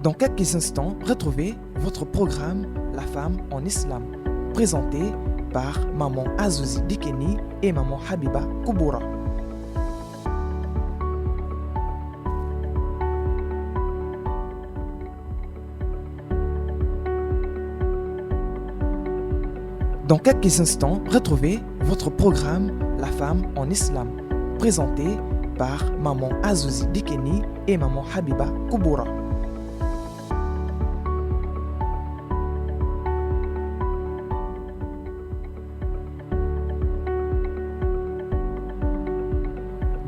Dans quelques instants, retrouvez votre programme La femme en islam, présenté par Maman Azouzi Dikeni et Maman Habiba Kouboura. Dans quelques instants, retrouvez votre programme La femme en islam, présenté par Maman Azouzi Dikeni et Maman Habiba Kouboura.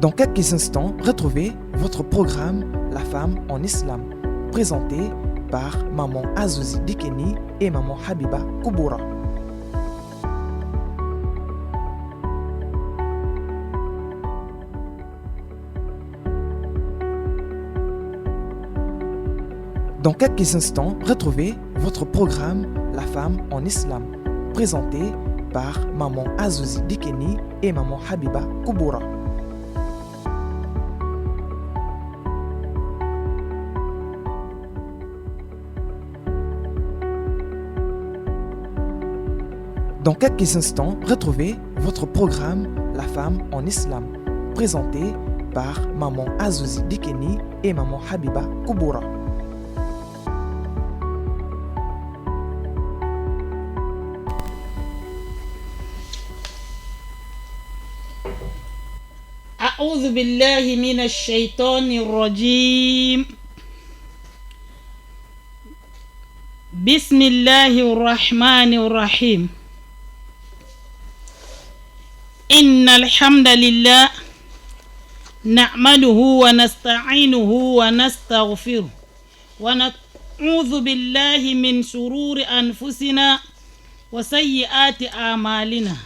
Dans quelques instants, retrouvez votre programme La femme en islam, présenté par Maman Azouzi Dikeni et Maman Habiba Kouboura. Dans quelques instants, retrouvez votre programme La femme en islam, présenté par Maman Azouzi Dikeni et Maman Habiba Kouboura. Dans quelques instants, retrouvez votre programme La femme en islam, présenté par Maman Azouzi Dikeni et Maman Habiba Kouboura. أعوذ بالله من الشيطان الرجيم بسم الله الرحمن الرحيم إن الحمد لله نعمله ونستعينه ونستغفره ونعوذ بالله من شرور أنفسنا وسيئات أعمالنا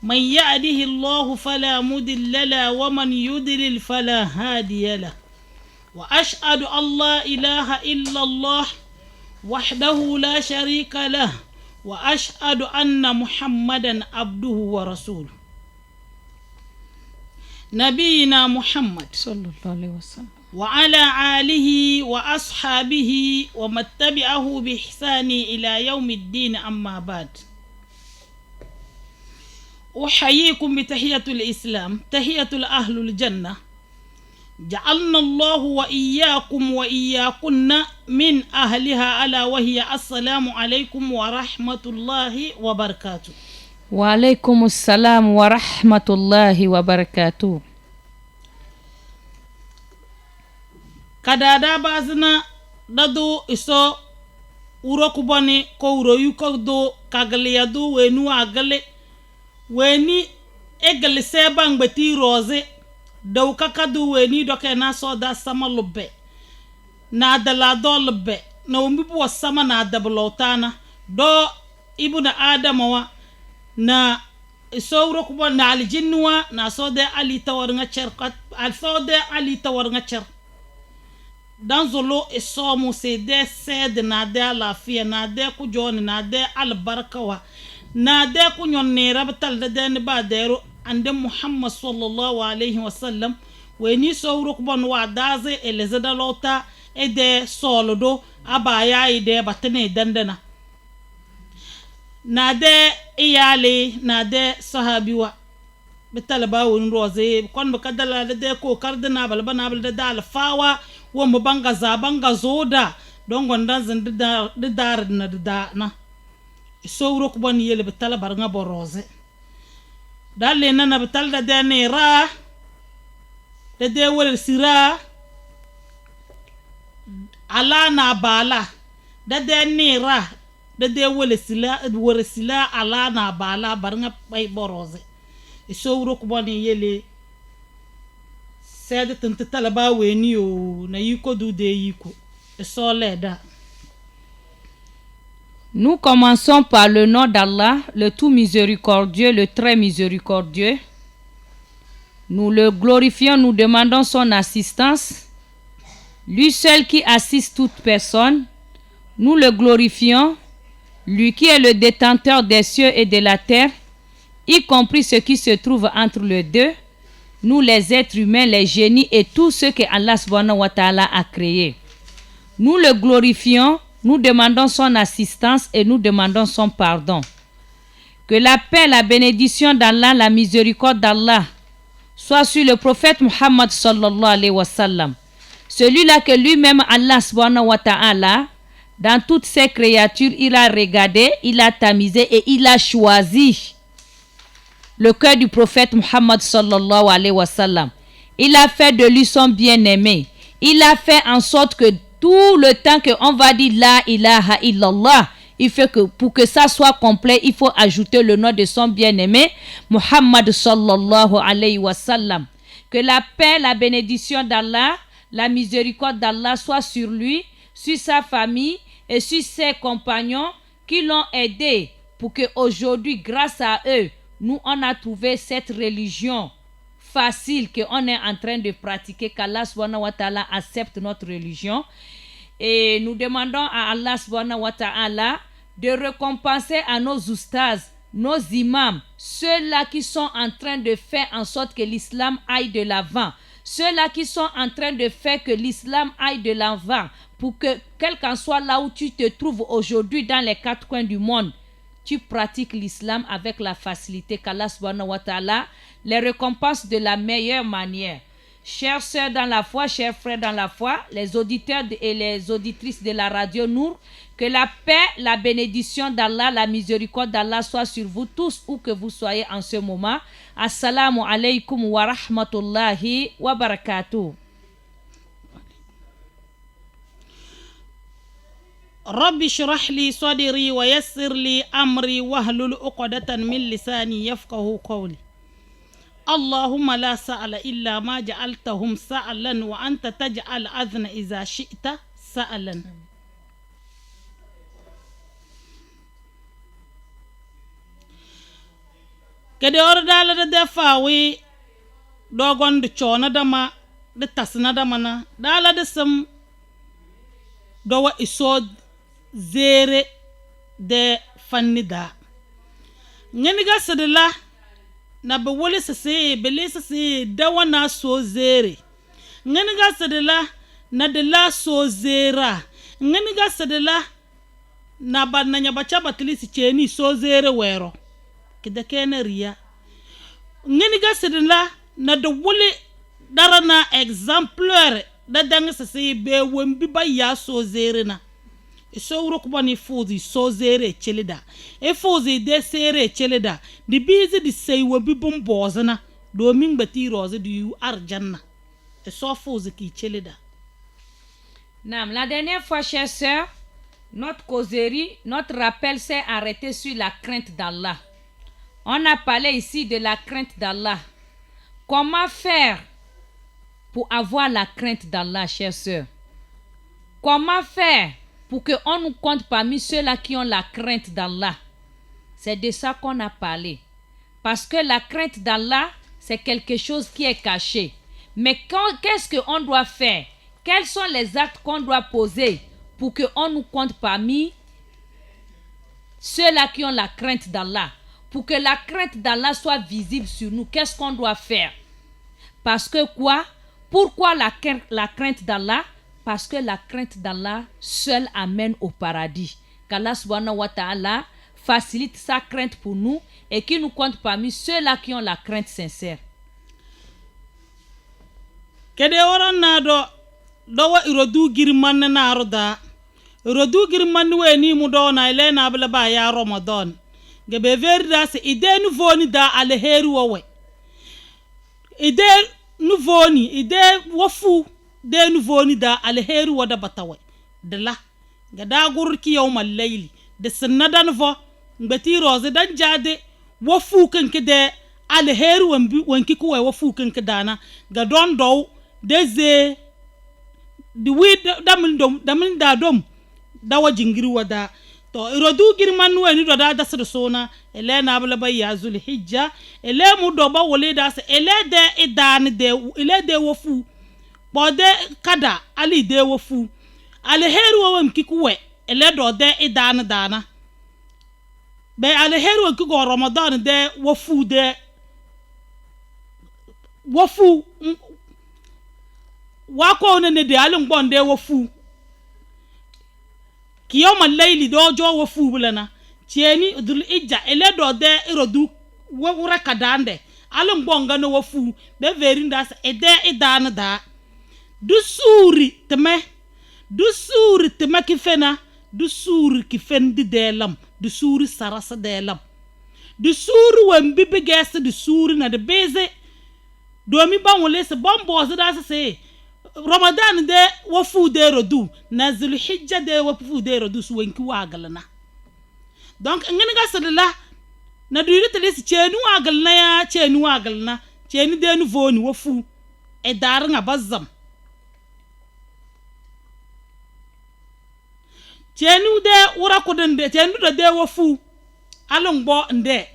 من يهده الله فلا مضل له ومن يضلل فلا هادي له وأشهد أن لا إله إلا الله وحده لا شريك له وأشهد أن محمدا عبده ورسوله نبينا محمد صلى الله عليه وسلم وعلى آله وأصحابه ومن تبعه بإحسان إلى يوم الدين أما بعد أحييكم بتحية الإسلام تحية أهل الجنة جعلنا الله وإياكم وإياكن من أهلها ألا وهي السلام عليكم ورحمة الله وبركاته. وعليكم السلام ورحمة الله وبركاته. Kadada bazna dado iso uro kubani ko uro yuko do kagale yadu wenu agale weni egal sebang beti rose daw kakadu weni doke na soda sama lubbe na dala do lubbe na umbi bo sama na dablotana do ibuna adamawa na sowro ko na aljinwa na soda ali tawar nga cerkat al soda ali tawar nga cer dan zolo isomu se de sed na de lafiya na de ku joni na de albarkawa na de ku nyonni rabtal de den ba dero ande Muhammad sallallahu alayhi wa sallam we ni sowro ko bon wa daze elezada lota e de solodo abaya ide batene dandana na de iyale na de sahabiwa betal ba won roze kon ba kadala de ko kardina balbana bal de dal fawa wo mo banga za banga zoda don gonda zan de dar na sowro ko bon yele betal bar nga boroze dalle nana betal da de ne ra de wol sira ala na bala de ne ra de wol sila ala na bala bar nga bay boroze sowro ko bon yele sede tante talaba weni o na yiko du de yiko so leda. Nous commençons par le nom d'Allah, le tout miséricordieux, le très miséricordieux. Nous le glorifions, nous demandons son assistance. Lui seul qui assiste toute personne, nous le glorifions. Lui qui est le détenteur des cieux et de la terre, y compris ce qui se trouve entre les deux, nous les êtres humains, les génies et tout ce que Allah subhanahu wa ta'ala a créé. Nous le glorifions, nous demandons son assistance et nous demandons son pardon. Que la paix, la bénédiction d'Allah, la miséricorde d'Allah soit sur le prophète Muhammad sallallahu alayhi wa sallam. Celui-là que lui-même Allah subhanahu wa ta'ala, dans toutes ses créatures, il a regardé, il a tamisé et il a choisi le cœur du prophète Muhammad sallallahu alayhi wa sallam. Il a fait de lui son bien-aimé. Il a fait en sorte que tout le temps qu'on va dire la ilaha illallah, il fait que pour que ça soit complet, il faut ajouter le nom de son bien-aimé, Muhammad sallallahu alayhi wa sallam. Que la paix, la bénédiction d'Allah, la miséricorde d'Allah soit sur lui, sur sa famille et sur ses compagnons qui l'ont aidé pour qu'aujourd'hui, grâce à eux, nous on a trouvé cette religion facile qu'on est en train de pratiquer, qu'Allah subhanahu wa ta'ala accepte notre religion. Et nous demandons à Allah subhanahu wa ta'ala de récompenser à nos oustas, nos imams, ceux-là qui sont en train de faire en sorte que l'islam aille de l'avant, ceux-là qui sont en train de faire que l'islam aille de l'avant, pour que, quel qu'en soit là où tu te trouves aujourd'hui dans les quatre coins du monde, tu pratiques l'islam avec la facilité, qu'Allah subhanahu wa ta'ala les récompense de la meilleure manière. Chères sœurs dans la foi, chers frères dans la foi, les auditeurs et les auditrices de la radio Nour, que la paix, la bénédiction d'Allah, la miséricorde d'Allah soit sur vous tous où que vous soyez en ce moment. Assalamu alaikum wa rahmatullahi wa barakatuh. رب اشرح لي صدري ويسر لي أمري واحلل عقدة من لساني يفقهوا قولي اللهم لا سأل إلا ما جعلتهم سألا وأنت تجعل الأذن إذا شئت سألا. كده أردال ده دفاوي دوغون دشونا دما دتاسنا دمانا دالا دسم دوا إسود zere de fannida ngeni ga sadala na be wole sese bele sese da wana so zere ngeni ga sadala na de la so zera ngeni ga sadala na ba na nya bacha batlisi cheni so zere wero kida kene riya ngeni ga sadala na de wole darana exemplaire da dang sese be wembi ba ya so zere na so urokubani fuzi so zere chelida e fuzi de sere chelida di bizi di seiwa bibum bozana domin bati roze di arjanna e so fuzi ki chelida. Nam, la dernière fois, chers sœurs, notre causerie, notre rappel s'est arrêté sur la crainte d'Allah. On a parlé ici de la crainte d'Allah. Comment faire pour avoir la crainte d'Allah, chers sœurs? Comment faire pour qu'on nous compte parmi ceux-là qui ont la crainte d'Allah? C'est de ça qu'on a parlé. Parce que la crainte d'Allah, c'est quelque chose qui est caché. Mais qu'est-ce qu'on doit faire? Quels sont les actes qu'on doit poser pour qu'on nous compte parmi ceux-là qui ont la crainte d'Allah? Pour que la crainte d'Allah soit visible sur nous, qu'est-ce qu'on doit faire? Parce que quoi? Pourquoi la crainte d'Allah? Parce que la crainte d'Allah seule amène au paradis. Qu'Allah subhanahu wa ta'ala facilite sa crainte pour nous et qui nous compte parmi ceux-là qui ont la crainte sincère. Kede oran na do wa irodu girman na roda irodu girman we ni mu do na ile na bla ba ya Ramadan gebe verda se ide nu voni da alheri we ide nu voni ide wofu de nu voni da alheri wada batawe de la gada gurki yawmal layli de sannadan vo ngati roze dan jade wofu kanke de alheri wanki ko wofu kanke dana ga don do deze di wi damin da dom dawa jingiri wada to irodu girman weni do da dasir sona ele na bala bay ya zulhijja ele mu do ba wole da se ele de idan de ele de wofu bode kada ali de wofu alheri wo mkikuwe ele do de idan dana be alheri wo kigo Ramadan de wofu wako ne de alin gbon de wofu kiyoma layli do jo wo fu bulana tieni dul ijja ele do de irodu wo wura kadande alum bonga no wo fu be verinda sa ede idana da du suri teme ki fena du suri ki fendi delam du suri sarasa delam du suri wembi begese du suri na de beze domi banwole se bombo da se Ramadan de wo fu de rodu na Zulhijja de wo fu de rodu su wenki wagalna donc ngene ga sadala na duri tele si chenu wagalna chenu de nu voni wo fu e dar nga bazam chenu de ura ko de chenu de wo fu alongbo nde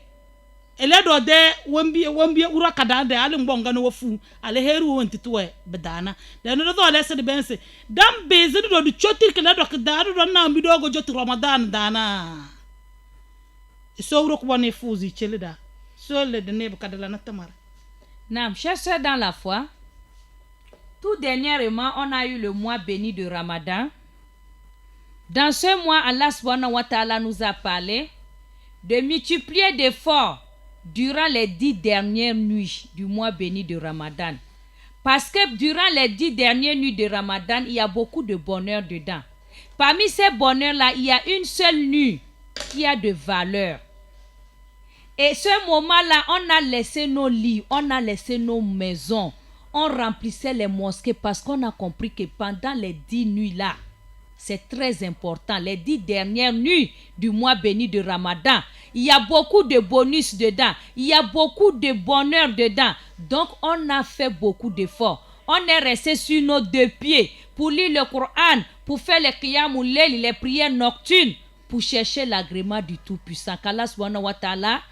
ele do de wombi ura kada de alongbo ngano wo fu ale heru wonti tuwe bedana de no do le se de bense dam beze do du chotir ke la do kada do na mbi do go joti Ramadan dana so uro ko bone fuzi chelida so le de ne kadala na tamara. Nam, chers sœurs dans la foi, tout dernièrement, on a eu le mois béni de Ramadan. Dans ce mois, Allah subhanahu wa ta'ala nous a parlé de multiplier d'efforts durant les 10 dernières nuits du mois béni de Ramadan. Parce que durant les 10 dernières nuits de Ramadan, il y a beaucoup de bonheur dedans. Parmi ces bonheurs-là, il y a une seule nuit qui a de valeur. Et ce moment-là, on a laissé nos lits, on a laissé nos maisons, on remplissait les mosquées parce qu'on a compris que pendant les 10 nuits-là, c'est très important, les 10 dernières nuits du mois béni de Ramadan, il y a beaucoup de bonus dedans, il y a beaucoup de bonheur dedans. Donc, on a fait beaucoup d'efforts. On est resté sur nos 2 pieds pour lire le Coran, pour faire les qiyamul layl, les prières nocturnes, pour chercher l'agrément du Tout-Puissant. Qu'Allah subhanahu wa ta'ala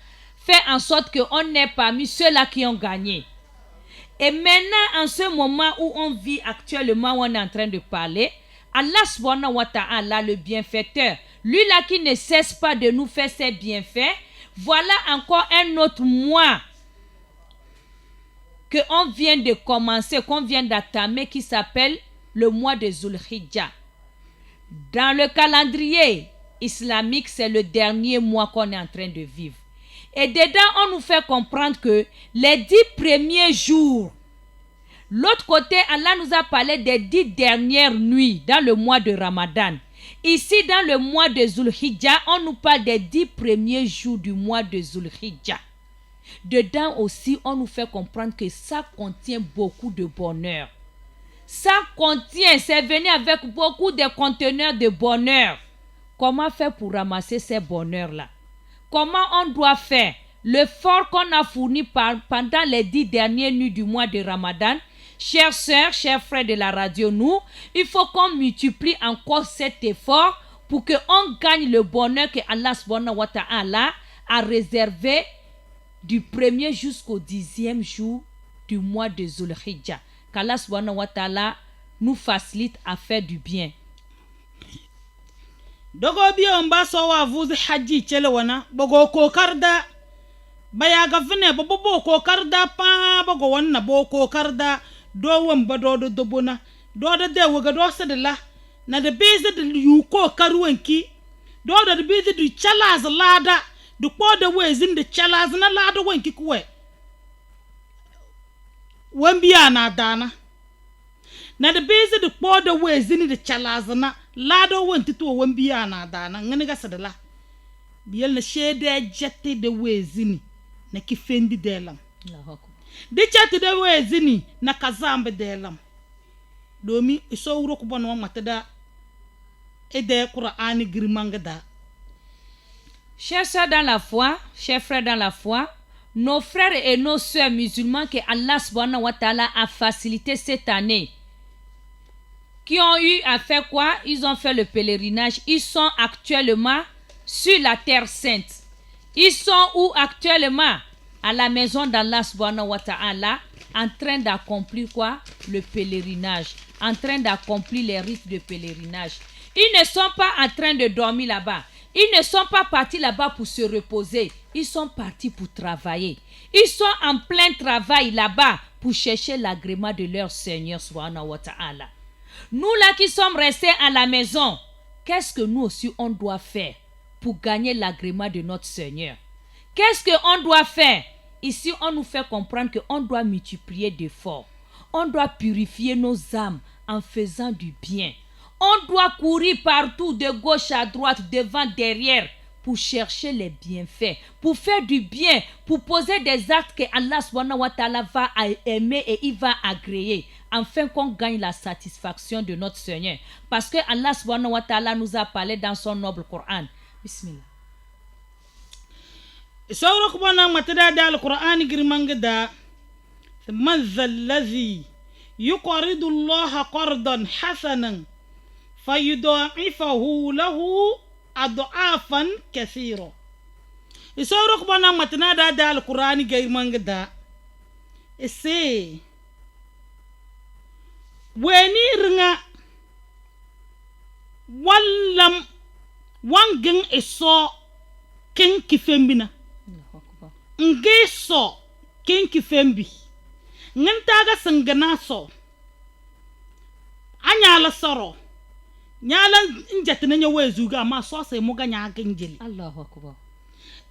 fait en sorte qu'on est parmi ceux-là qui ont gagné. Et maintenant, en ce moment où on vit actuellement, où on est en train de parler, Allah subhanahu wa ta'ala, le bienfaiteur, lui-là qui ne cesse pas de nous faire ses bienfaits, voilà encore un autre mois qu'on vient de commencer, qu'on vient d'entamer, qui s'appelle le mois de Zulhijja. Dans le calendrier islamique, c'est le dernier mois qu'on est en train de vivre. Et dedans, on nous fait comprendre que les 10 premiers jours, l'autre côté, Allah nous a parlé des 10 dernières nuits dans le mois de Ramadan. Ici, dans le mois de Zulhijja, on nous parle des 10 premiers jours du mois de Zulhijja. Dedans aussi, on nous fait comprendre que ça contient beaucoup de bonheur. Ça contient, c'est venu avec beaucoup de conteneurs de bonheur. Comment faire pour ramasser ces bonheurs-là? Comment on doit faire? L'effort qu'on a fourni pendant les 10 dernières nuits du mois de Ramadan, chères sœurs, chers frères de la radio, nous, il faut qu'on multiplie encore cet effort pour qu'on gagne le bonheur que Allah subhanahu wa ta'ala a réservé du 1er jusqu'au 10e jour du mois de Zulhijja. Qu'Allah subhanahu wa ta'ala nous facilite à faire du bien. Dogo biyo mba so wa vuzi haji chele wana bogo kokarda baya ga fine bobo kokarda pa bogo wanna bo kokarda do wamba do dobona do de waga do sedela na de beze de yu ko karuwanki do de beze du chalaz lada du ko de wezin de chalaz na lada wanki kuwe wambiya na dana na de beze de ko de wezin de chalaz na lado wanti to wambiya na dana ngani ga sadala biyel na shede jette de wezini na kifendi delam de chate de wezini na kazambe delam domi iso wuro ko bon matada e de Qur'ani grimanga da. Chers sœurs dans la foi, chers frères dans la foi, nos frères et nos sœurs musulmans que Allah subhanahu wa ta'ala a facilité cette année, qui ont eu à faire quoi? Ils ont fait le pèlerinage. Ils sont actuellement sur la terre sainte. Ils sont où actuellement? À la maison d'Allah subhanahu wa ta'ala, en train d'accomplir quoi? Le pèlerinage. En train d'accomplir les rites de pèlerinage. Ils ne sont pas en train de dormir là-bas. Ils ne sont pas partis là-bas pour se reposer. Ils sont partis pour travailler. Ils sont en plein travail là-bas pour chercher l'agrément de leur Seigneur subhanahu wa ta'ala. Nous là qui sommes restés à la maison, qu'est-ce que nous aussi on doit faire pour gagner l'agrément de notre Seigneur? Qu'est-ce qu'on doit faire? Ici, on nous fait comprendre qu'on doit multiplier d'efforts. On doit purifier nos âmes en faisant du bien. On doit courir partout, de gauche à droite, devant, derrière, pour chercher les bienfaits, pour faire du bien, pour poser des actes que Allah subhanahu wa ta'ala va aimer et il va agréer, afin qu'on gagne la satisfaction de notre Seigneur. Parce que Allah subhanahu wa ta'ala nous a parlé dans son noble Coran. Bismillah. saurak bana matada da alquran girman gida man zallazi yuqridu Allah qardan hasanan fayudha'ifahu lahu ad'afan kathira. Saurak bana matada da alquran girman gida ese weni ringa wallam wangin iso ken kifembina nge so ken kifembi ngantaga sangana so anyala soro nyala njatene nya wezuga ma so se muga nyaage njeli Allahu akbar.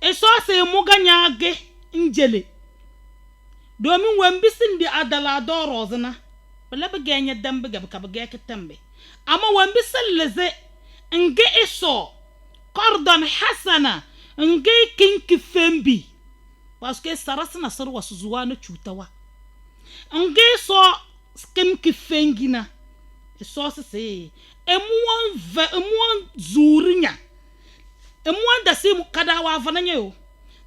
E so se muga nyaage njeli domin wambisin di adala doro zana bala be ganya dambe gab ka be gake tambe ama wambisin leze nge iso qardan hasana nge ken kifembi parce que saras na sar wasu zuwa na cutawa an so skim ki fengina so se emuan zurinya emuan da sim kadawa vananya yo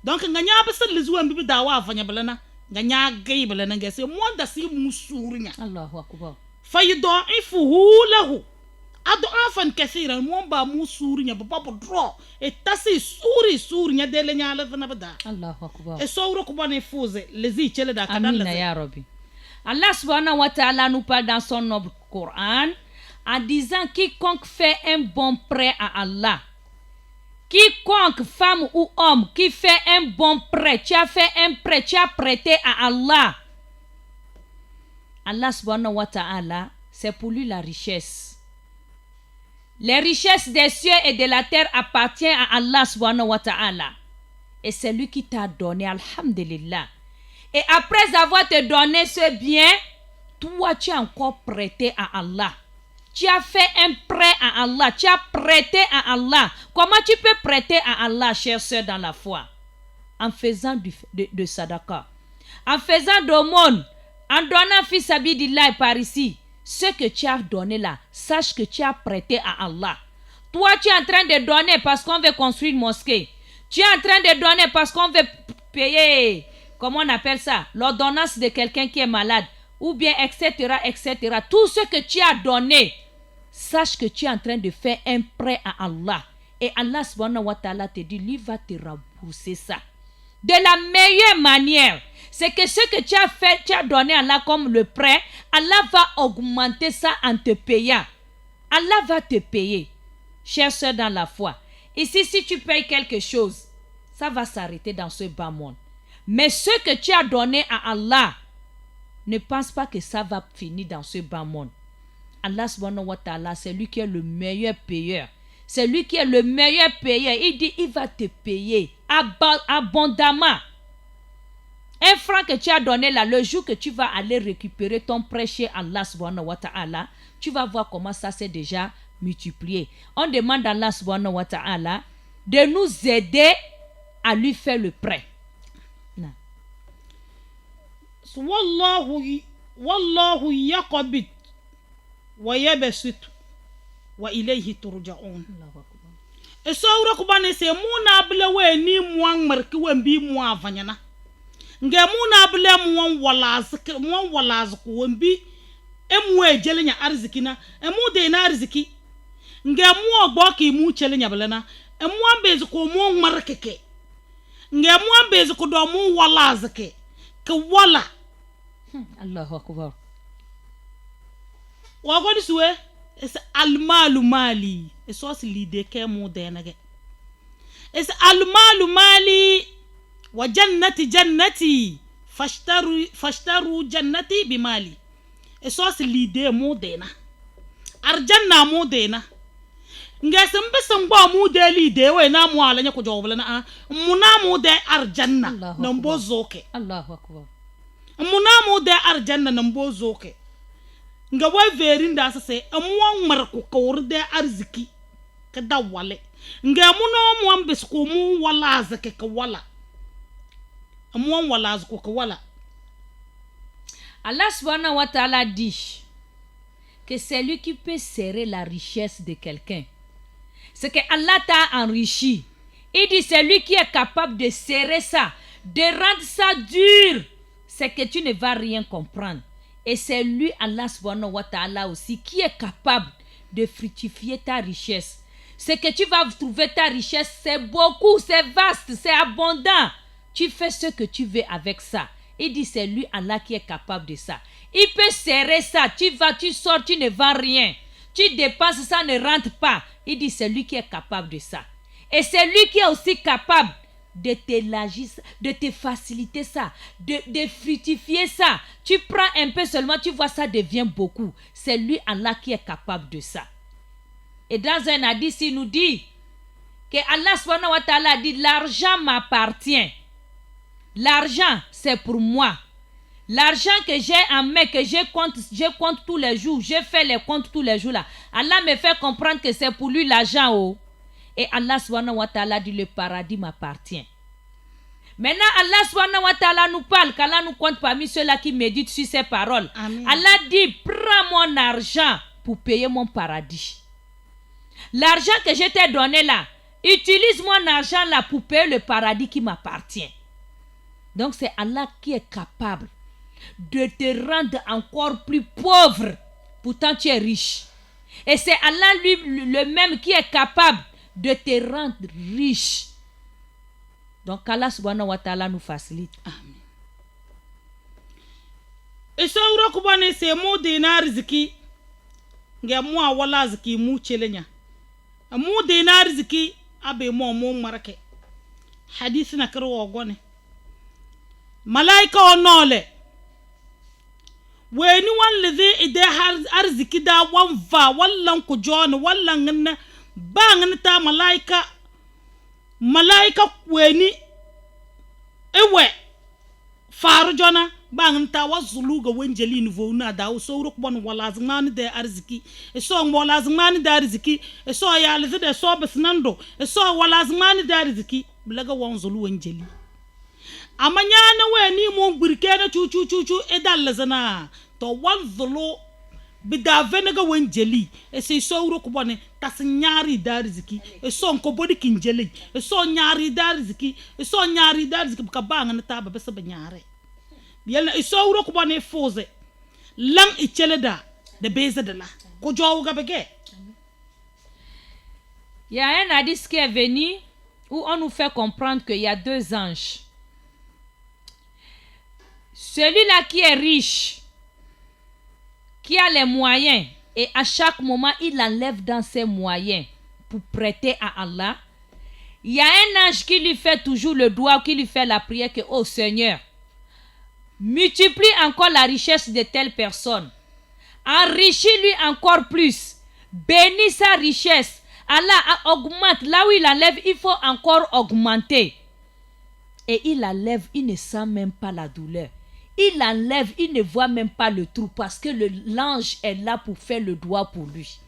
donc nganya basal zuwa bibi dawa vanya balana nganya gay balana ngese emuan da sim musurinya Allahu akbar. fayudha'ifuhu lahu ad'afan kathira mon ba musurinya ba dro e tasi surinya dele nyala zana bada. Allahu akbar. Et saura kubane fouze les chele da kadala. Amina ya Rabbi. Allah subhanahu wa ta'ala nous parle dans son noble Coran en disant quiconque fait un bon prêt à Allah, quiconque femme ou homme qui fait un bon prêt, tu as fait un prêt, tu as prêté à Allah. Allah subhanahu wa ta'ala, c'est pour lui la richesse. Les richesses des cieux et de la terre appartiennent à Allah subhanahu wa ta'ala. Et c'est lui qui t'a donné, alhamdulillah. Et après avoir te donné ce bien, toi tu as encore prêté à Allah. Tu as fait un prêt à Allah. Tu as prêté à Allah. Comment tu peux prêter à Allah, chers sœurs dans la foi? En faisant de sadaqa. En faisant d'aumône. En donnant fils abidillah par ici. Ce que tu as donné là, sache que tu as prêté à Allah. Toi, tu es en train de donner parce qu'on veut construire une mosquée. Tu es en train de donner parce qu'on veut payer, comment on appelle ça, l'ordonnance de quelqu'un qui est malade. Ou bien, etc., etc. Tout ce que tu as donné, sache que tu es en train de faire un prêt à Allah. Et Allah subhanahu wa ta'ala te dit, lui va te rembourser ça. De la meilleure manière. C'est que ce que tu as fait, tu as donné à Allah comme le prêt, Allah va augmenter ça en te payant. Allah va te payer. Chers sœurs dans la foi. Ici, si tu payes quelque chose, ça va s'arrêter dans ce bas monde. Mais ce que tu as donné à Allah, ne pense pas que ça va finir dans ce bas monde. Allah subhanahu wa ta'ala, c'est lui qui est le meilleur payeur. C'est lui qui est le meilleur payeur. Il dit, il va te payer abondamment. Un franc que tu as donné là, le jour que tu vas aller récupérer ton prêt chez Allah subhanahu wa ta'ala, tu vas voir comment ça s'est déjà multiplié. On demande à Allah subhanahu wa ta'ala de nous aider à lui faire le prêt. Wallahu yaqbid wa yabsit wa ilayhi turja'un. E saura kubane se muna bla we ni muan marki wembi mu avanyana. Nge muna bla mu walaz ko wembi emu ejele arziki na emu de na arziki. Nge mu ogbo ki mu chele nya bla na emu ambezi ko mu markeke. Nge mu ambezi ko do mu walaz ke wala. Allahu akbar. Wagoni suwe es almalu mali eso si lide ke mu de nage es almalu mali wa jannati fashtaru jannati bi mali eso si lide mu de na arjanna mu de na ngese mbese ngba mu de li de we na mu ala nya ko jowbla na mu na mu de arjanna na mbozoke Allahu akbar mu na mu de arjanna na mbozoke nga wa verin da se amu mar ko kawr de arziki ka dawale nga mu no mu ambes ko mu wala zake ka wala amu wala zako ka wala. Allah subhanahu wa ta'ala dit que c'est lui qui peut serrer la richesse de quelqu'un. C'est que Allah t'a enrichi. Il dit c'est lui qui est capable de serrer ça, de rendre ça dur. C'est que tu ne vas rien comprendre. Et c'est lui, Allah subhanahu wa ta'ala aussi, qui est capable de fructifier ta richesse. C'est que tu vas trouver ta richesse, c'est beaucoup, c'est vaste, c'est abondant. Tu fais ce que tu veux avec ça. Il dit c'est lui Allah qui est capable de ça. Il peut serrer ça. Tu vas, tu sors, tu ne vends rien. Tu dépenses, ça ne rentre pas. Il dit c'est lui qui est capable de ça. Et c'est lui qui est aussi capable de t'élargir, de te faciliter ça, de fructifier ça. Tu prends un peu seulement, tu vois ça devient beaucoup. C'est lui Allah qui est capable de ça. Et dans un hadith, il nous dit que Allah subhanahu wa ta'ala dit l'argent m'appartient. L'argent, c'est pour moi. L'argent que j'ai en main, que je compte tous les jours, je fais les comptes tous les jours là. Allah me fait comprendre que c'est pour lui l'argent. Oh. Et Allah subhanahu wa ta'ala dit le paradis m'appartient. Maintenant, Allah subhanahu wa ta'ala nous parle, qu'Allah nous compte parmi ceux-là qui méditent sur ces paroles. Amen. Allah dit, prends mon argent pour payer mon paradis. L'argent que je t'ai donné là, utilise mon argent là pour payer le paradis qui m'appartient. Donc c'est Allah qui est capable de te rendre encore plus pauvre. Pourtant tu es riche. Et c'est Allah lui le même qui est capable de te rendre riche. Donc Allah subhanahu wa ta'ala nous facilite. Amen. Et ça ura kubane c'est mo dinar ziki. Nga mo wala ziki mu chelenya. Mo dinar ziki abe mo marake. Hadith na karo gone. Malaika onole weni wallazi ide arziki da wanva wallan ku jona wallan nna bangin ta malaika weni ewe faru jona bangin ta wazulu ga wenjeli nivo na da so ruk bon wala zmani de arziki so wala zmani de arziki so ya lazi de so besnando so wala zmani de arziki blaga wanzulu wenjeli amanyana weni mo burkena chuchu edal zana to wanzulu bidavenega wenjeli se so ruk bon tas nyaari darziki so nko bodi kinjeli so nyaari darziki so nyaari darziki ka bangana ta ba besa nyaare yalla so ruk bon foze lang icheleda de beza de la ko jowu ga bege. Il y a un hadith qui est venu où on nous fait comprendre qu'il y a deux anges. Celui-là qui est riche, qui a les moyens, et à chaque moment, il enlève dans ses moyens pour prêter à Allah. Il y a un ange qui lui fait toujours le doigt, qui lui fait la prière que, oh Seigneur, multiplie encore la richesse de telle personne. Enrichis-lui encore plus. Bénis sa richesse. Allah augmente. Là où il enlève, il faut encore augmenter. Et il enlève, il ne sent même pas la douleur. Il enlève, il ne voit même pas le trou parce que l'ange est là pour faire le doigt pour lui.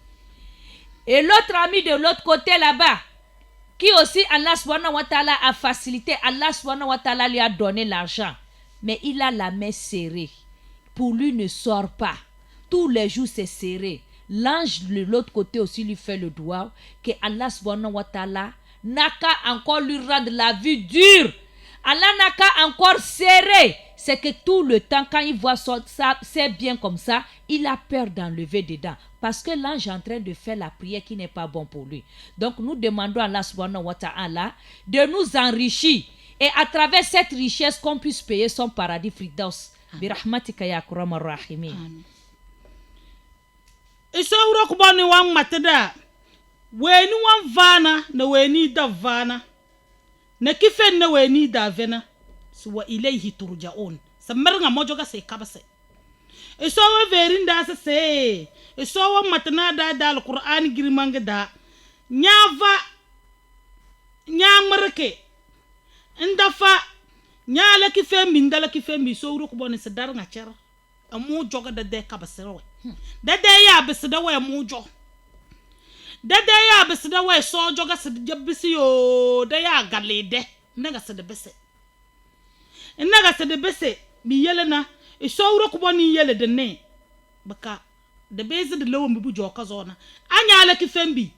Et l'autre ami de l'autre côté là-bas, qui aussi Allah subhanahu wa ta'ala a facilité, Allah subhanahu wa ta'ala lui a donné l'argent. Mais il a la main serrée. Pour lui ne sort pas. Tous les jours c'est serré. L'ange de l'autre côté aussi lui fait le doigt que Allah subhanahu wa ta'ala n'a qu'à encore lui rendre la vie dure. Allah n'a qu'à encore serrer. C'est que tout le temps, quand il voit ça, c'est bien comme ça, il a peur d'enlever dedans. Parce que l'ange est en train de faire la prière qui n'est pas bon pour lui. Donc nous demandons à Allah subhanahu wa ta'ala de nous enrichir. Et à travers cette richesse, qu'on puisse payer son paradis Firdaus. Bi rahmatika ya akramar rahimin. Amen. Isa ura kubani wan matada. Weni wan vana na weni da vana. Na kifen na weni da vena. Wa ilayhi turja'un. Samarnga mojo ga se kabase. Isa wa verin da se. Isa wa matana da alquran girmanga da. nyava nyamreke ndafa nyala ki fembi ndala ki fembi so wuro ko boni se dar nga cer amu joga de kabasere we de ya besida we mu jo de ya besida we so joga se jabisi yo de ya galede naga se de bese bi yelena so wuro ko boni yele de ne baka de beze de lewo mbu joka zona anyala ki fembi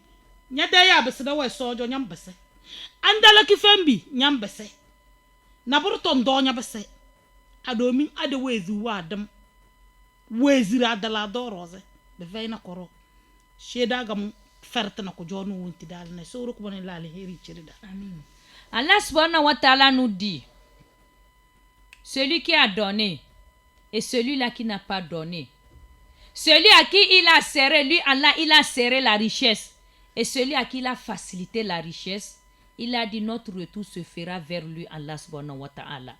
nya de ya besida we so jo nyam bese andala ki fembi nyam bese na burton donya bese adomi ade wezi wadam wezi radala doroze be veyna koro sheda gam fertana ko jonu wonti dal na suru ko bonen lale heri cirida. Amin. Allah subhanahu wa ta'ala nous dit, celui qui a donné et celui-là qui n'a pas donné, celui à qui il a serré, lui Allah il a serré la richesse, et celui à qui il a facilité la richesse, il a dit notre retour se fera vers lui, Allah subhanahu wa ta'ala.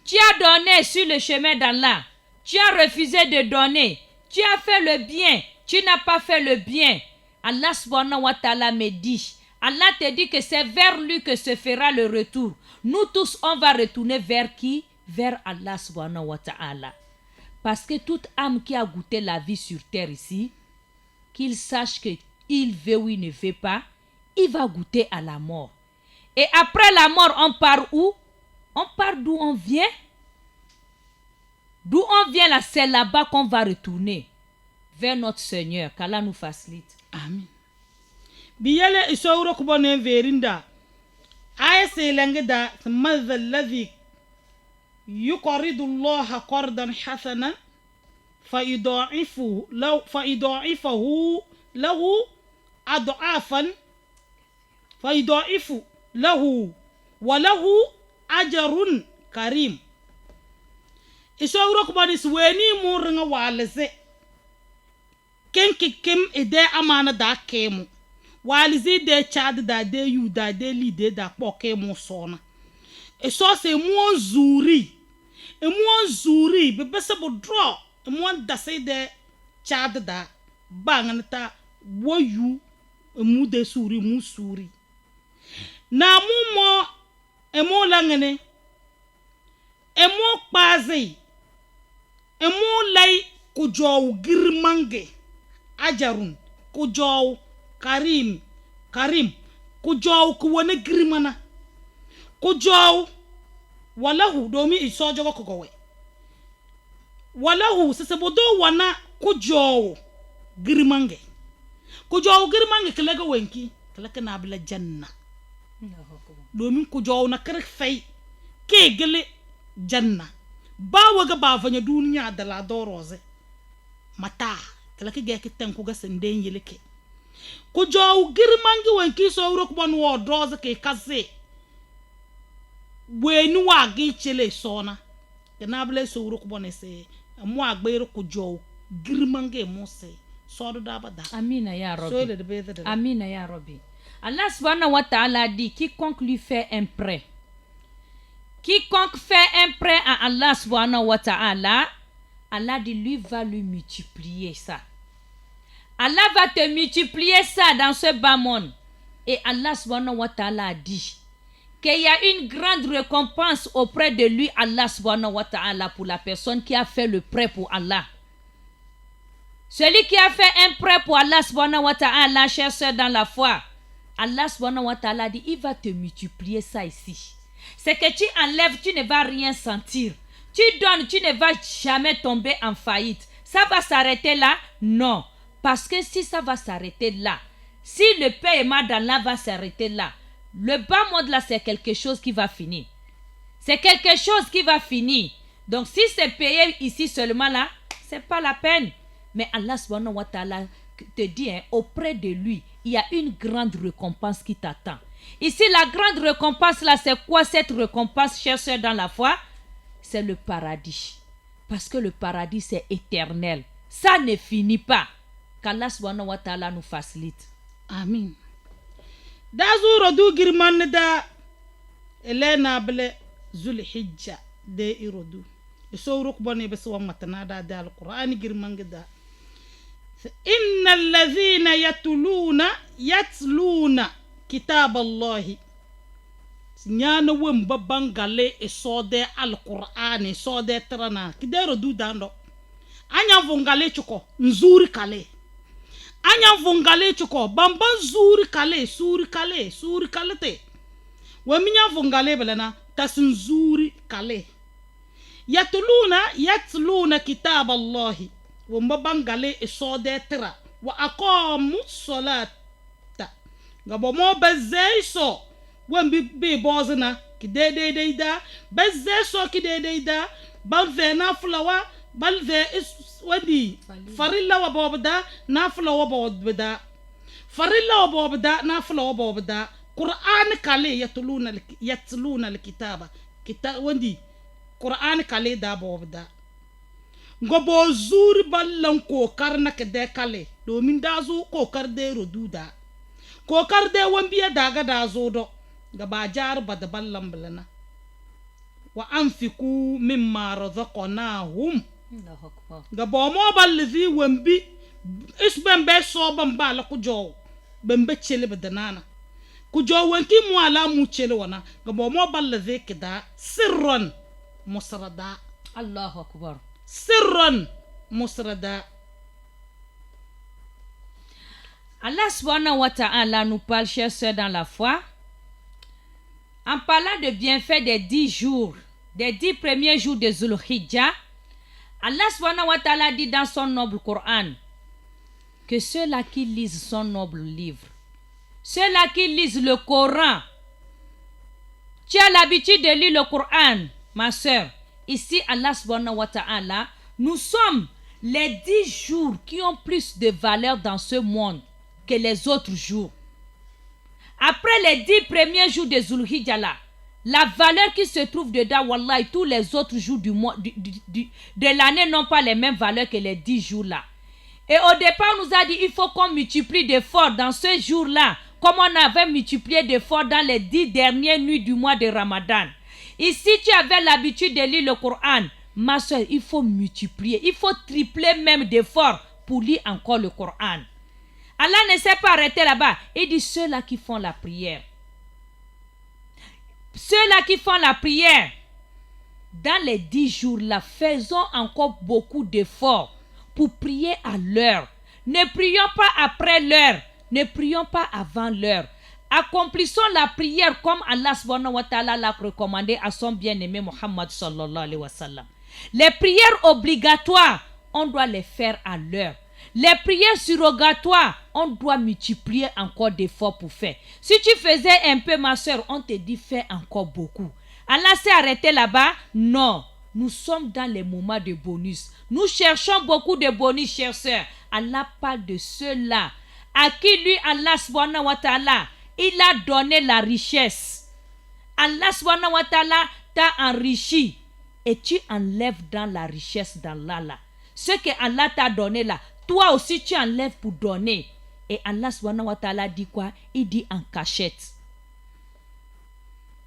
Tu as donné sur le chemin d'Allah, tu as refusé de donner, tu as fait le bien, tu n'as pas fait le bien. Allah subhanahu wa ta'ala me dit, Allah te dit que c'est vers lui que se fera le retour. Nous tous, on va retourner vers qui? Vers Allah subhanahu wa ta'ala. Parce que toute âme qui a goûté la vie sur terre ici, qu'il sache que il veut ou il ne veut pas, il va goûter à la mort. Et après la mort, on part où? On part d'où on vient. D'où on vient là, c'est là-bas qu'on va retourner. Vers notre Seigneur, qu'Allah nous facilite. Amen. Biyele isawro ko bonen verinda. Ayse langeda madha alladhi yuqridu Allah qardan hasanan فيضاعفه له أضعافا فيضاعف له وله أجر كريم. isawro ko badis weni murnga walese kenki kim ide amana da kemu walizi de chad da de yu da de li de da poke mu sona eso se mu zuri be se bo draw mo da se de chad da banganta woyu mu de suri mu suri na mu mo emo langene emo paze emo lay ku jow girmange ajarun ku jow karim ku jow ku wona girmana ku jow walahu domi isojo ko gowe walahu sesebodo wana ku jow girmange kelaga wenki kelaga na bla janna domi ku jow na kar fay ke gele janna ba waga ba fanya duniya da la doroze mata kelaga ge tanku ga senden yeleke ku jow girmangi wenki so wuro ko bon wo doze ke kaze wenu wa gi chele sona na bla so wuro ko bon se mo agbero ku jow girmangi mo se so do da bada. Amina ya Rabbi. Amina ya Rabbi. Allah subhanahu wa ta'ala dit, quiconque lui fait un prêt, quiconque fait un prêt à Allah subhanahu wa ta'ala, Allah dit lui va lui multiplier ça. Allah va te multiplier ça dans ce bas monde. Et Allah subhanahu wa ta'ala a dit qu'il y a une grande récompense auprès de lui, Allah subhanahu wa ta'ala, pour la personne qui a fait le prêt pour Allah. Celui qui a fait un prêt pour Allah subhanahu wa ta'ala, chers sœurs dans la foi, Allah subhanahu wa ta'ala dit, il va te multiplier ça ici. C'est que tu enlèves, tu ne vas rien sentir. Tu donnes, tu ne vas jamais tomber en faillite. Ça va s'arrêter là? Non. Parce que si ça va s'arrêter là, si le paiement d'Allah va s'arrêter là, le bas monde là, c'est quelque chose qui va finir. C'est quelque chose qui va finir. Donc si c'est payé ici seulement là, c'est pas la peine. Mais Allah subhanahu wa ta'ala te dit, auprès de lui, il y a une grande récompense qui t'attend. Ici, la grande récompense là, c'est quoi cette récompense, chers sœurs dans la foi? C'est le paradis. Parce que le paradis, c'est éternel. Ça ne finit pas. Qu'Allah subhanahu wa ta'ala nous facilite. Amin. Da zuro du girman da elena bele zulhijja de irodu. So ruk bone be so matana da alquran girman da إن الذين يتلون كتاب الله nyana wemba bangale esode alquran esode trana kidero du dando anya vongale chuko nzuri kale anya vongale chuko bamba zuri kale suri kale te weminya vongale belana tasinzuri kale yatluna kitab Allah wemba bangale esode tra wa aqamu salata ngabo mo bezeiso wembi be bozna ki de da bezze so ki de da ban ve na flawa bal ve wadi farilla wa bobda na flawa bobda farilla wa bobda na flawa bobda qur'an kale yatluna alkitaba wadi qur'an kale da bobda ngobo zuri ballan kokar na kede kale domin da zo kokar de roduda kokar de wambiya daga da zo do gaba jar bada ballan balana wa anfiku mimma razaqnahum gaba mo balzi wambi isben be so ban bala ku jow bembe chele badanana ku jow wanki mu ala mu chele wana gaba mo balzi kida sirran musrada Allahu akbar sirran musrada. Allah subhanahu wa ta'ala nous parle, chers sœurs dans la foi, en parlant de bienfaits des 10 jours, des 10 premiers jours de Zulhijjah. Allah subhanahu wa ta'ala dit dans son noble Coran que ceux-là qui lisent son noble livre, ceux-là qui lisent le Coran, tu as l'habitude de lire le Coran, ma sœur. Ici, Allah subhanahu wa ta'ala, nous sommes les 10 jours qui ont plus de valeur dans ce monde que les autres jours. Après les 10 premiers jours de Zulhijjah là, la valeur qui se trouve dedans, wallahi, tous les autres jours du mois, de l'année n'ont pas les mêmes valeurs que les 10 jours là. Et au départ, on nous a dit il faut qu'on multiplie d'efforts dans ce jour-là, comme on avait multiplié d'efforts dans les 10 dernières nuits du mois de Ramadan. Ici, tu avais l'habitude de lire le Coran. Ma soeur, il faut multiplier, il faut tripler même d'efforts pour lire encore le Coran. Allah ne s'est pas arrêté là-bas. Il dit ceux-là qui font la prière. Ceux-là qui font la prière, dans les 10 jours-là, faisons encore beaucoup d'efforts pour prier à l'heure. Ne prions pas après l'heure. Ne prions pas avant l'heure. Accomplissons la prière comme Allah subhanahu wa ta'ala l'a recommandé à son bien-aimé Muhammad sallallahu alayhi wa sallam. Les prières obligatoires, on doit les faire à l'heure. Les prières surrogatoires, on doit multiplier encore d'efforts pour faire. Si tu faisais un peu, ma soeur, on te dit fais encore beaucoup. Allah s'est arrêté là-bas? Non. Nous sommes dans les moments de bonus. Nous cherchons beaucoup de bonus, chers sœurs. Allah parle de ceux-là à qui lui, Allah subhanahu wa ta'ala, il a donné la richesse. Allah subhanahu wa ta'ala t'a enrichi et tu enlèves dans la richesse d'Allah là. Ce que Allah t'a donné là, toi aussi tu enlèves pour donner. Et Allah subhanahu wa ta'ala dit quoi? Il dit en cachette.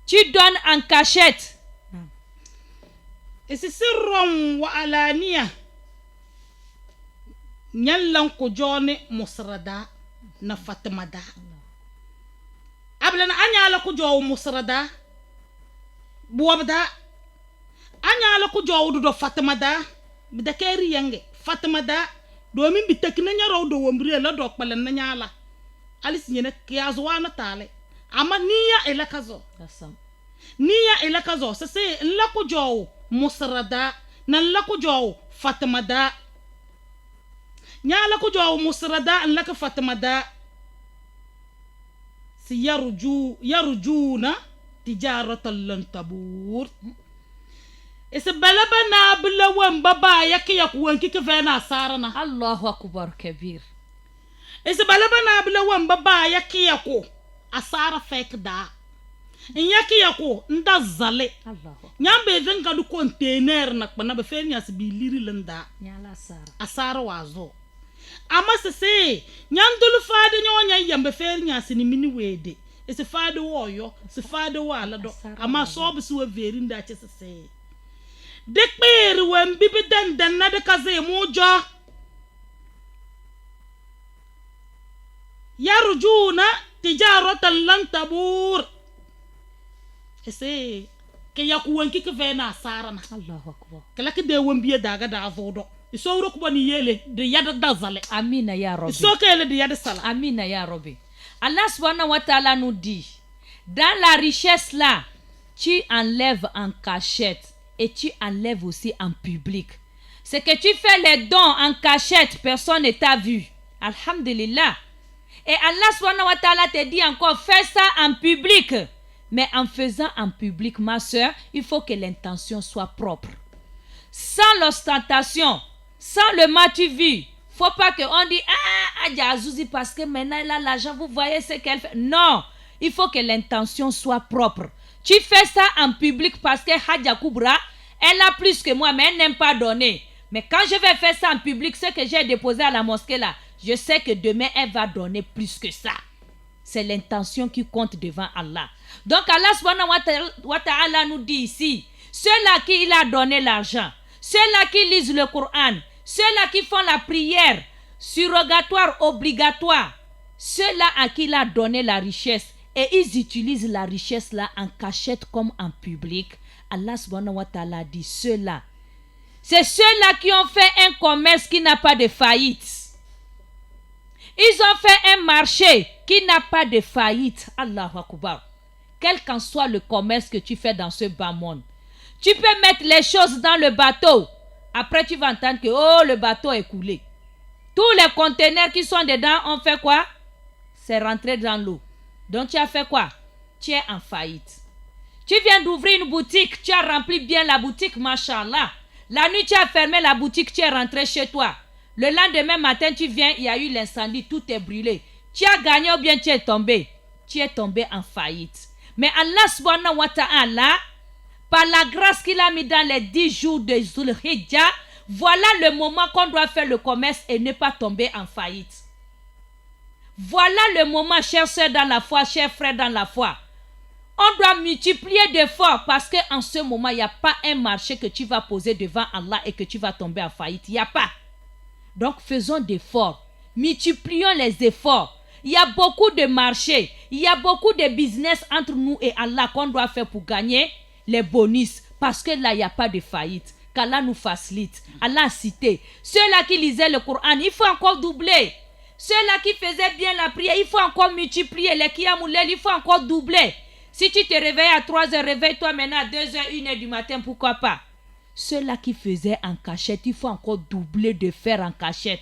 Tu donnes en cachette. Et c'est sirron wa alaniya. Nyallan ko jone musrada na fatimada. Ablana anyala ko jowo musrada. Buwabda. Anyala ko jowo do fatimada. Bidakeri yange fatimada. Domin bi tekna nyaro do wombre la do kpala na nyala alisi nyene kiazo wana tale ama niya elakazo niya elakazo sase la ko jowo musrada na la ko jowo fatimada nyala ko jowo musrada la ka fatimada si yarjuna tijaratan lan tabur. Et c'est balabana blawam baba yakiyak wanki kevena sarana. Allahu akbar kabir. Et c'est balabana blawam baba yakiyako asara fekda. Yakiyako nda zale. Allahu. Nyambe venga du container nak bana be fenya sibiliri lenda. Nyala asara. Asara wazo. Ama sese nyandulu fade nyonya yambe fenya sini mini wede. Et c'est fade woyo, c'est fade wala do. Ama sobe suwe verinda che sese. Dekperi wen bibi den na de kaze mojo yarjuna tijaratan lan tabur. Ese ke yakuwanki ke vena sarana. Allahu akbar. Kala ke de wambiye daga da azodo. Iso wuro kuba ni yele de yada dazale. Amina ya Rabbi. Iso kele de yada sala. Amina ya Rabbi. Allah subhanahu wa ta'ala nous dit, dans la richesse là, tu enlèves en cachette et tu enlèves aussi en public. C'est que tu fais les dons en cachette, personne ne t'a vu. Alhamdulillah. Et Allah subhanahu wa ta'ala te dit encore, fais ça en public. Mais en faisant en public, ma soeur, il faut que l'intention soit propre. Sans l'ostentation, sans le matu-vu. Faut pas qu'on dise, Adja Azouzi, parce que maintenant elle a l'argent, vous voyez ce qu'elle fait. Non, il faut que l'intention soit propre. Tu fais ça en public parce que Hadja Koubra, elle a plus que moi, mais elle n'aime pas donner. Mais quand je vais faire ça en public, ce que j'ai déposé à la mosquée là, je sais que demain elle va donner plus que ça. C'est l'intention qui compte devant Allah. Donc Allah subhanahu wa ta'ala nous dit ici, ceux-là qui il a donné l'argent, ceux-là qui lisent le Coran, ceux-là qui font la prière surrogatoire, obligatoire, ceux-là à qui il a donné la richesse, et ils utilisent la richesse là en cachette comme en public, Allah subhanahu wa ta'ala dit ceux-là. C'est ceux-là qui ont fait un commerce qui n'a pas de faillite. Ils ont fait un marché qui n'a pas de faillite. Allahu Akbar. Quel qu'en soit le commerce que tu fais dans ce bas monde, tu peux mettre les choses dans le bateau. Après, tu vas entendre que le bateau est coulé. Tous les conteneurs qui sont dedans ont fait quoi? C'est rentré dans l'eau. Donc, tu as fait quoi? Tu es en faillite. Tu viens d'ouvrir une boutique, tu as rempli bien la boutique, machallah. La nuit, tu as fermé la boutique, tu es rentré chez toi. Le lendemain matin, tu viens, il y a eu l'incendie, tout est brûlé. Tu as gagné ou bien tu es tombé? Tu es tombé en faillite. Mais Allah subhanahu wa ta'ala, par la grâce qu'il a mis dans les 10 jours de Zulhijjah, voilà le moment qu'on doit faire le commerce et ne pas tomber en faillite. Voilà le moment, chers sœurs dans la foi, chers frères dans la foi. On doit multiplier d'efforts parce qu'en ce moment, il n'y a pas un marché que tu vas poser devant Allah et que tu vas tomber en faillite. Il n'y a pas. Donc, faisons d'efforts. Multiplions les efforts. Il y a beaucoup de marchés. Il y a beaucoup de business entre nous et Allah qu'on doit faire pour gagner les bonus. Parce que là, il n'y a pas de faillite. Qu'Allah nous facilite. Allah a cité. Ceux-là qui lisaient le Coran, il faut encore doubler. Ceux-là qui faisaient bien la prière, il faut encore multiplier. Les Kiyamoulel, il faut encore doubler. Si tu te réveilles à 3h, réveille-toi maintenant à 2h, 1h du matin, pourquoi pas? Ceux-là qui faisaient en cachette, il faut encore doubler de faire en cachette.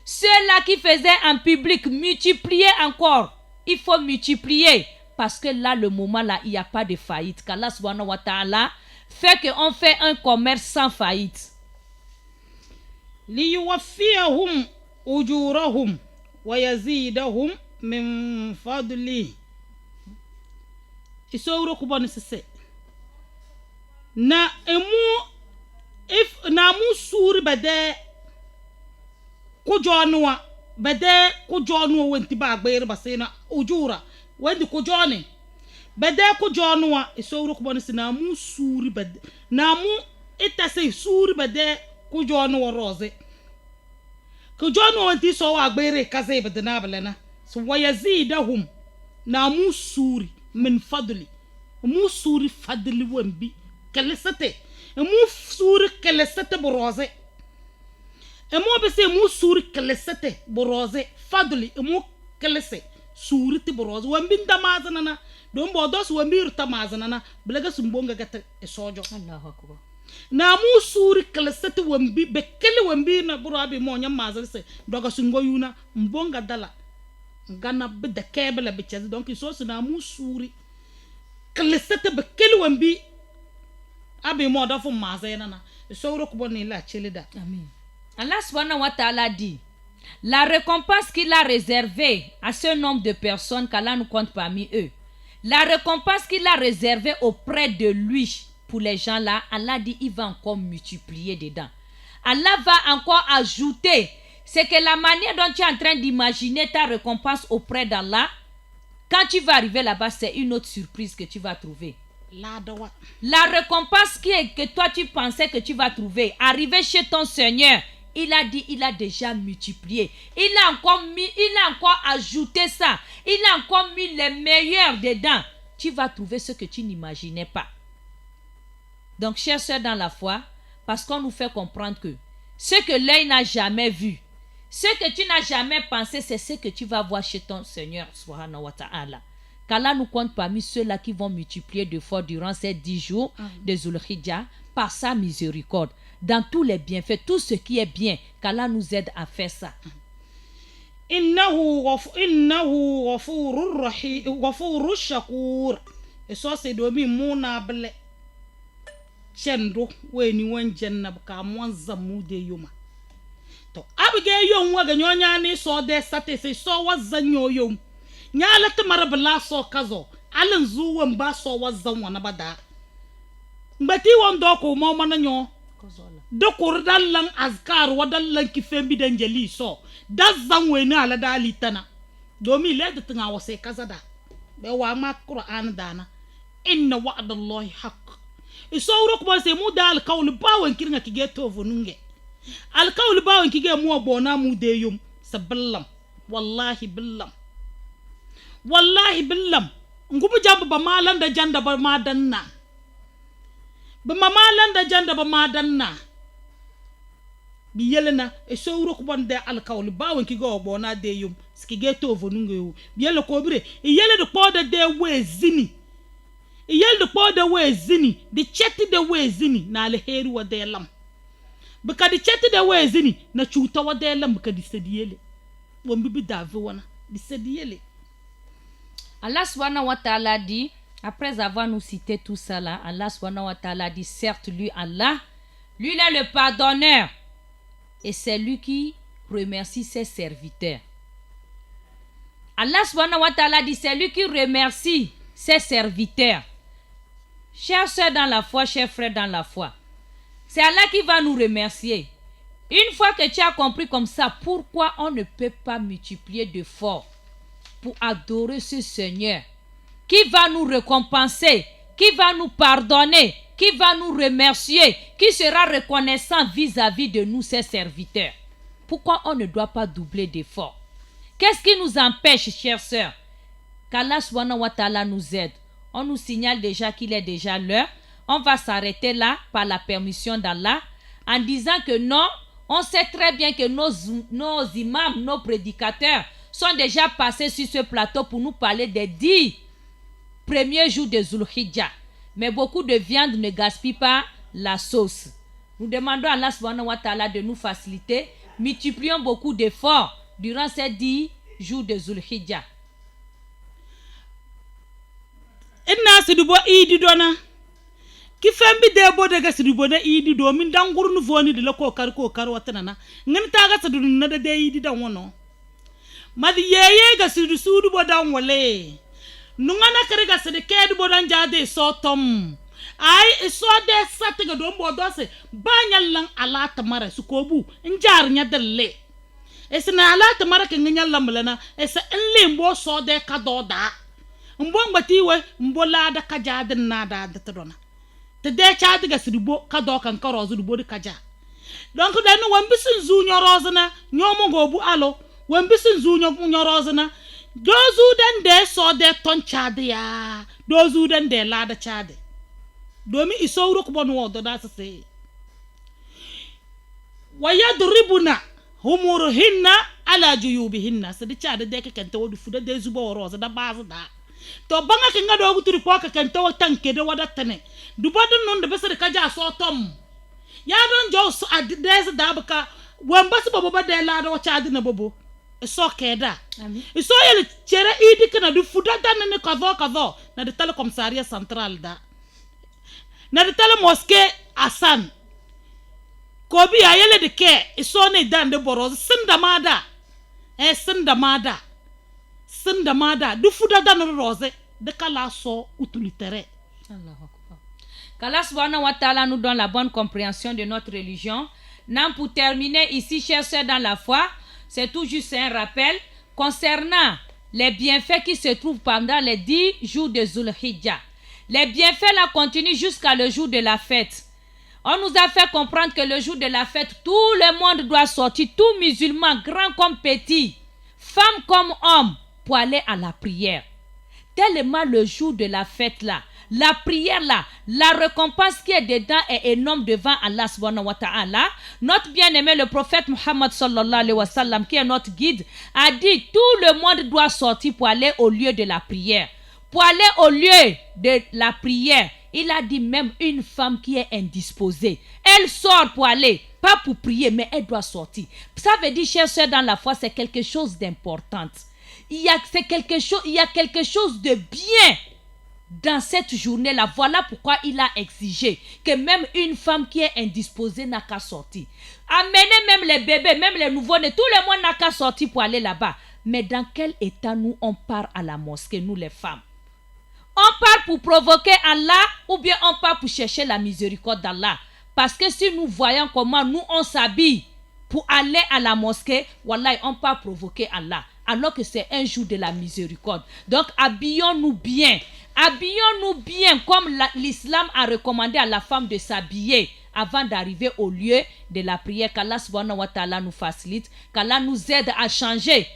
Ceux-là qui faisaient en public, multiplier encore. Il faut multiplier. Parce que là, le moment là, il n'y a pas de faillite. Qu'Allah subhanahu wa ta'ala fait qu'on fait un commerce sans faillite. Liyuwaffiyahum ujurahum wa yazidahum min fadli. Isowro kubani sese. Na mu suri bade kujonwa wenti ba gbeer basena ujura wendi kujoni bade kujonwa isowro kubani sina mu suri bade na mu itase suri bade kujonwa roze kujonwa wenti so wa gbeere kaze bade na balena so wayazidahum na mu suri min fadli mu suri fadli wembi kalesate mu suri kalesate boroze emo bese mu suri kalesate boroze fadli mu kalese suri ti boroze wembi ndamazana na don bodos wembi urtamazana na belaga sumbonga gata esojo Allahu Akbar. na mu suri kalesate wembi bekele wembi na burabi mo nyamazana se doga sungoyuna mbonga dala ngana bida kebele bichazi donc iso na mu suri kalesate bekele wembi abi mo da fu mazena na sowro ko bonni la chelida. Amen. Allah subhanahu wa ta'ala dit, la récompense qu'il a réservée à ce nombre de personnes qu'Allah nous compte parmi eux, la récompense qu'il a réservée auprès de lui pour les gens là, Allah dit il va encore multiplier dedans. Allah va encore ajouter. C'est que la manière dont tu es en train d'imaginer ta récompense auprès d'Allah, quand tu vas arriver là-bas, c'est une autre surprise que tu vas trouver. La récompense que toi tu pensais que tu vas trouver, arriver chez ton Seigneur, il a dit, il a déjà multiplié. Il a encore ajouté ça. Il a encore mis les meilleurs dedans. Tu vas trouver ce que tu n'imaginais pas. Donc, chers sœurs dans la foi, parce qu'on nous fait comprendre que ce que l'œil n'a jamais vu, ce que tu n'as jamais pensé, c'est ce que tu vas voir chez ton Seigneur, subhanahu wa ta'ala. Qu'Allah nous compte parmi ceux-là qui vont multiplier de fois durant ces 10 jours de Zulhijjah par sa miséricorde. Dans tous les bienfaits, tout ce qui est bien, qu'Allah nous aide à faire ça. Innahu ghafurur shakur. Et ça c'est domin muna ble. Chendo weni wanjanna ka mon zamu de yuma. To abige yon waga nyonya ni so de sate se so wazanyo yom. Nyala tamara bla so kazo. Alan zuwan ba so wazan wana bada. Mbati won do ko mo mananyo. Da kurdan azkar wadallan kifembi danjeli so da zanwe ala da litana domin le da tunga wase kaza da be wa ma qur'an dana inna wa'dallahi haqq iso wuro ko se mu da alqawl bawon kirnga kige to vonunge alqawl bawon kige mu bona mu de yum saballam wallahi billam ngubu jabba ba malan da janda ba madanna ba malan da janda ba madanna bi yelena e sowro ko bonde alkawli bawon ki go bona de yum ski geto vonungo yu bi yele ko bire e yele de poda de wezini e yele de poda wezini de cheti de wezini na alheri wa de lam baka de cheti de wezini na chuta wa de lam baka di sediyele won bibi dave wana di sediyele. Allah subhanahu wa ta'ala dit, après avoir nous cité tout ça là, Allah subhanahu wa ta'ala dit, certes lui Allah, lui il est le pardonneur. Et c'est lui qui remercie ses serviteurs. Allah subhanahu wa ta'ala dit, c'est lui qui remercie ses serviteurs. Chers sœurs dans la foi, chers frères dans la foi, c'est Allah qui va nous remercier. Une fois que tu as compris comme ça, pourquoi on ne peut pas multiplier d'efforts pour adorer ce Seigneur qui va nous récompenser, qui va nous pardonner, qui va nous remercier, qui sera reconnaissant vis-à-vis de nous, ses serviteurs. Pourquoi on ne doit pas doubler d'efforts? Qu'est-ce qui nous empêche, chères sœurs? Qu'Allah subhanahu wa ta'ala nous aide. On nous signale déjà qu'il est déjà l'heure. On va s'arrêter là par la permission d'Allah en disant que non, on sait très bien que nos imams, nos prédicateurs sont déjà passés sur ce plateau pour nous parler des 10 premiers jours de Zulhijjah. Mais beaucoup de viande ne gaspille pas la sauce. Nous demandons à Allah subhanahu wa ta'ala de nous faciliter. Multiplions beaucoup d'efforts durant ces 10 jours de Zulhijjah. Inna sidubo idi dona. Ki fembi debo daga sidubo na idi do min dangur nu voni de la ko kar watanana. Ngin taga sadu na de idi dan wono. Madi yeye ga sidu bo dan wale. Nungana kare ga sede kedu bo dan jade sotom. Ai so de satga do mbo dose banyal lang alata mara su kobu njar nya dalle. Esna alata mara ke nganyal lamlana esa enle mbo so de kadoda. Mbo ngati we mbo la da kaja den na da tadona. Te de cha diga sidubo kado kan karozu dubo de kaja. Donc dan wambisin zu nyorozna nyomo gobu alo wambisin zu nyorozna dozu dan de so de ton chade ya dozu dan de la da chade. Domi isowru ko bon wodo da se wayadribuna humuruhinna ala juyubihinna sadi chade de ke kente wodu fuda de zubo roza da baza da to banga ke ngado go turi ko ke kente wo tanke de wada tane du bodon non de besere kaja so tom ya don jo so adese da baka wambasi bobo ba de la do chade na bobo so keda iso yele chere idi kana du fuda dan ne kazo na de telecommissariat central da na de tele mosquée Hassan kobi ayele de ke iso ne dan de boroz sindamada sindamada du fuda dan rose de kala so utilitaire. Qu'Allah subhanahu wa ta'ala nous donne la bonne compréhension de notre religion. Non, pour terminer ici, chers sœurs dans la foi, c'est tout juste un rappel concernant les bienfaits qui se trouvent pendant les 10 jours de Zulhijjah. Les bienfaits là continuent jusqu'à le jour de la fête. On nous a fait comprendre que le jour de la fête, tout le monde doit sortir, tout musulman, grand comme petit, femme comme homme, pour aller à la prière. Tellement le jour de la fête là, la prière là, la récompense qui est dedans est énorme devant Allah subhanahu wa ta'ala. Notre bien-aimé le prophète Muhammad sallallahu alayhi wa sallam, qui est notre guide, a dit tout le monde doit sortir pour aller au lieu de la prière. Pour aller au lieu de la prière, il a dit même une femme qui est indisposée, elle sort pour aller, pas pour prier, mais elle doit sortir. Ça veut dire, chers sœurs dans la foi, c'est quelque chose d'important. Il y a quelque chose de bien dans cette journée-là. Voilà pourquoi il a exigé que même une femme qui est indisposée n'a qu'à sortir. Amenez même les bébés, même les nouveau-nés, tout le monde n'a qu'à sortir pour aller là-bas. Mais dans quel état nous on part à la mosquée, nous les femmes? On part pour provoquer Allah ou bien on part pour chercher la miséricorde d'Allah? Parce que si nous voyons comment nous on s'habille pour aller à la mosquée, wallahi, on part provoquer Allah. Alors que c'est un jour de la miséricorde. Donc habillons-nous bien. Habillons-nous bien comme l'islam a recommandé à la femme de s'habiller avant d'arriver au lieu de la prière. Qu'Allah subhanahu wa ta'ala nous facilite. Qu'Allah nous aide à changer.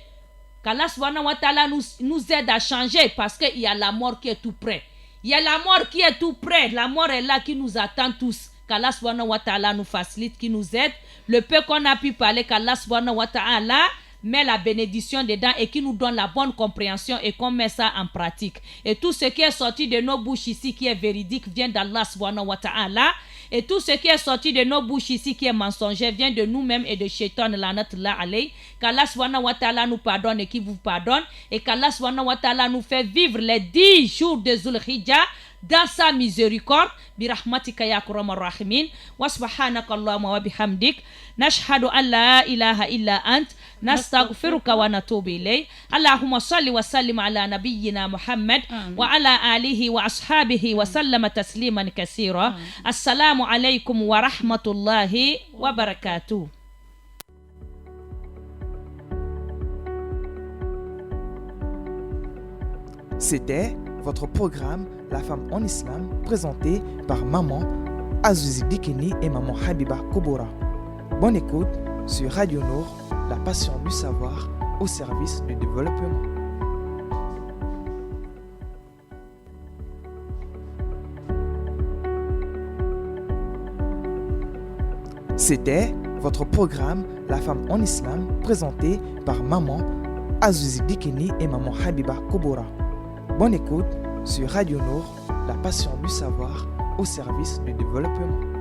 Qu'Allah subhanahu wa ta'ala nous aide à changer parce qu'il y a la mort qui est tout près. Il y a la mort qui est tout près. La mort est là qui nous attend tous. Qu'Allah subhanahu wa ta'ala nous facilite, qui nous aide. Le peu qu'on a pu parler, qu'Allah subhanahu wa ta'ala met la bénédiction dedans et qui nous donne la bonne compréhension et qu'on met ça en pratique. Et tout ce qui est sorti de nos bouches ici qui est véridique vient d'Allah subhanahu wa ta'ala. Et tout ce qui est sorti de nos bouches ici qui est mensonger vient de nous-mêmes et de Shaitan lanatullah alayh. Qu'Allah subhanahu wa ta'ala nous pardonne et qui vous pardonne. Et qu'Allah subhanahu wa ta'ala nous fait vivre les 10 jours de Zulhijjah dans sa miséricorde. Birahmatika ya kurama rahimin. Wa subhanaka Allahumma wa bihamdik. Nashhadu an la ilaha illa ant. Nastaghfiruka wa natubu ilayh. Allahumma salli wa sallim ala nabiyyina Muhammad wa ala alihi wa ashabihi wa sallama tasliman kaseera. Assalamu alaykum wa rahmatullahi wa barakatuh. C'était votre programme La femme en islam, présenté par maman Azouzi Bikini et maman Habiba Koubora. Bonne écoute sur Radio Nour, la passion du savoir au service du développement. C'était votre programme La femme en islam, présenté par maman Azouzi Bikini et maman Habiba Koubora. Bonne écoute sur Radio Nour, la passion du savoir au service du développement.